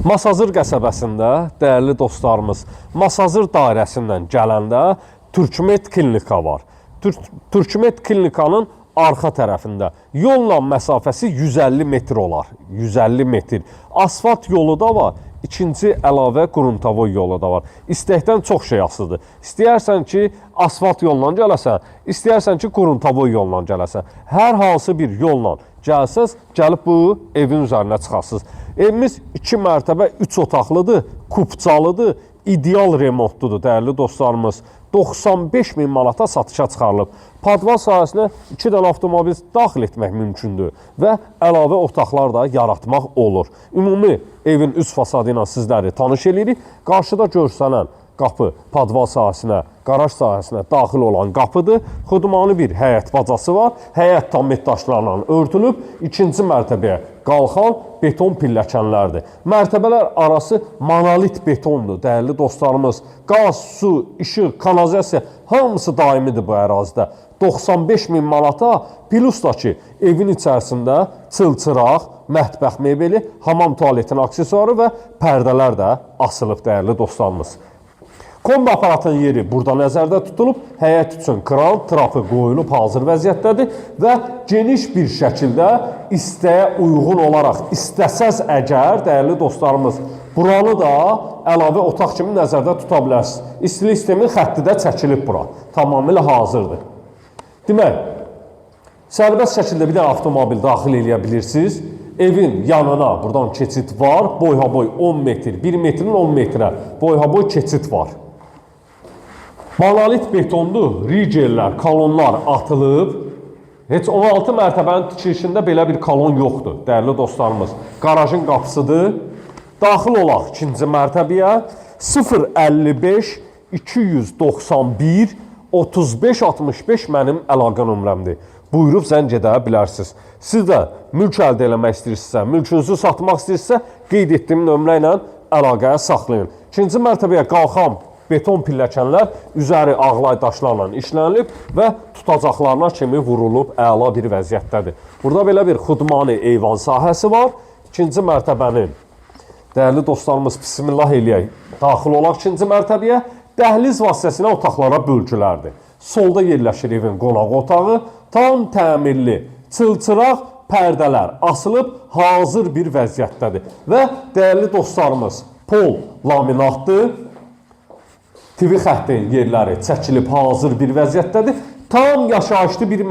Masazır qəsəbəsində, dəyərli dostlarımız, Masazır dairəsindən gələndə Türkmed klinika var. Türkmed klinikanın arxa tərəfində yolla məsafəsi 150 metr olar. 150 metr. Asfalt yolu da var. İkinci əlavə qurumtavoy yolu da var. İstəkdən çox şey asılıdır. İstəyərsən ki, asfalt yolla gələsən, istəyərsən ki, qurumtavoy yolla gələsən. Hər hansı bir yolla gəlsəz, gəlib bu evin üzərinə çıxasınız. Evimiz 2 mərtəbə, 3 otaqlıdır, kupçalıdır, ideal remontludur, dəyərli dostlarımız. 95 min manata satışa çıxarılıb. Padval sahəsinə 2 dənə avtomobil daxil etmək mümkündür və əlavə otaqlar da yaratmaq olur. Ümumi evin üst fasadı ilə sizləri tanış edirik. Qarşıda görsənən qapı padval sahəsinə, qaraj sahəsinə daxil olan qapıdır. Xudmanlı bir həyət bacası var. Həyət tam daşlarla örtülüb. İkinci mərtəbəyə qalxan beton pilləkənlərdir. Mərtəbələr arası monolit betondur, dəyərli dostlarımız. Qaz, su, işıq, kanalizasiya hamısı daimidir bu ərazidə. 95 min manata, plus da ki, evin içərisində çılçıraq, mətbəx mebeli, hamam tualetin aksesuarı və pərdələr də asılıb, dəyərli dostlarımız. Kombi aparatın yeri burada nəzərdə tutulub, həyət üçün kran, trapı qoyulub hazır vəziyyətdədir və geniş bir şəkildə istəyə uyğun olaraq, istəsəz əgər, dəyərli dostlarımız, buranı da əlavə otaq kimi nəzərdə tuta bilərsiniz. İstilik sistemin xətti də çəkilib bura, tamamilə hazırdır. Demək, sərbəst şəkildə bir dənə avtomobil daxil edə bilirsiniz. Evin yanına buradan keçid var, boy-haboy 10 metr, 1 metrin 10 metrə boy-haboy keçid var. Monolit betondur, rigellər, kolonlar atılıb. Heç 16 mərtəbənin tikilişində belə bir kolon yoxdur, dəyərli dostlarımız. Qarajın qapısıdır. Daxil olaq ikinci mərtəbəyə 055 291 35 65 mənim əlaqə nömrəmdir. Buyurub zəng edə bilərsiniz. Siz də mülk əldə eləmək istəyirsinizsə, mülkünüzü satmaq istəyirsinizsə, qeyd etdiyim nömrə ilə əlaqəyə saxlayın. İkinci mərtəbəyə qalxan beton pilləkənlər üzəri ağlay daşlarla işlənilib və tutacaqlarına kimi vurulub əla bir vəziyyətdədir. Burada belə bir xudmani eyvan sahəsi var. İkinci mərtəbənin, dəyərli dostlarımız, bismillah eləyək, daxil olaq ikinci mərtəbəyə. Dəhliz vasitəsilə otaqlara bölgülərdir. Solda yerləşir evin qonaq otağı, tam təmirli, çılçıraq, pərdələr asılıb hazır bir vəziyyətdədir. Və dəyərli dostlarımız, pol laminatdır. TV xəttin yerləri çəkilib hazır bir vəziyyətdədir. Tam yaşayışlı bir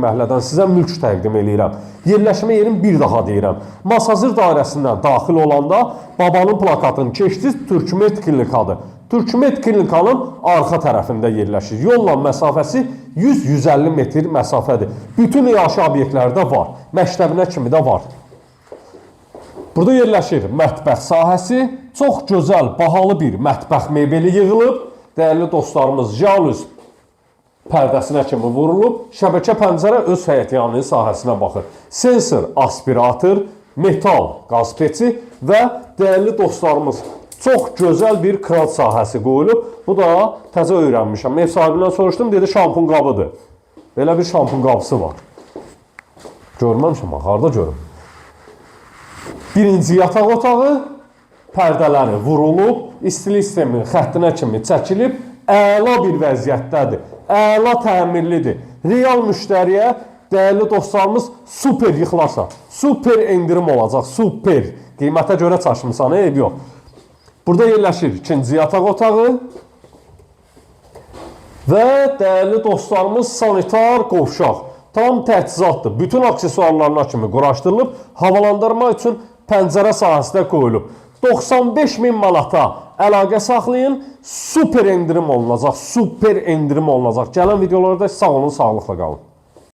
məhəllədən sizə mülk təqdim edirəm. Yerləşmə yerim bir daha deyirəm. Masazır dairəsindən daxil olanda babanın plakatını keçdiniz, Türkmed klinikadır. Türkmed klinikanın arxa tərəfində yerləşir. Yolla məsafəsi 100-150 metr məsafədir. Bütün yaşayış obyektlərdə var. Məktəbinə kimi də var. Burada yerləşir mətbəx sahəsi. Çox gözəl, bahalı bir mətbəx mebeli yığılıb. Dəyərli dostlarımız, jalüz pərdəsinə kimi vurulub. Şəbəkə pəncərə öz həyətyanı sahəsinə baxır. Sensor aspirator, metal qaz peçi və dəyərli dostlarımız, çox gözəl bir kran sahəsi qoyulub. Bu da təzə öyrənmişəm. Ev sahibindən soruşdum, dedi şampun qabıdır. Belə bir şampun qabısı var. Görməmişəm, harada görüm. Birinci yataq otağı, pərdələri vurulub, istilik sistemin xəttinə kimi çəkilib, əla bir vəziyyətdədir, əla təmirlidir. Real müştəriyə, dəyərli dostlarımız, super yıxılarsa, super endirim olacaq, super. Qiymətə görə çaşmısan, ev yox. Burada yerləşir ikinci yataq otağı və dəyərli dostlarımız, sanitar qovşaq. Tam təchizatdır, bütün aksesuarlarına kimi quraşdırılıb, havalandırma üçün pəncərə sahəsində qoyulub. 95 min manata əlaqə saxlayın, super endirim olunacaq, super endirim olunacaq. Gələn videolarda sağ olun, sağlıqla qalın.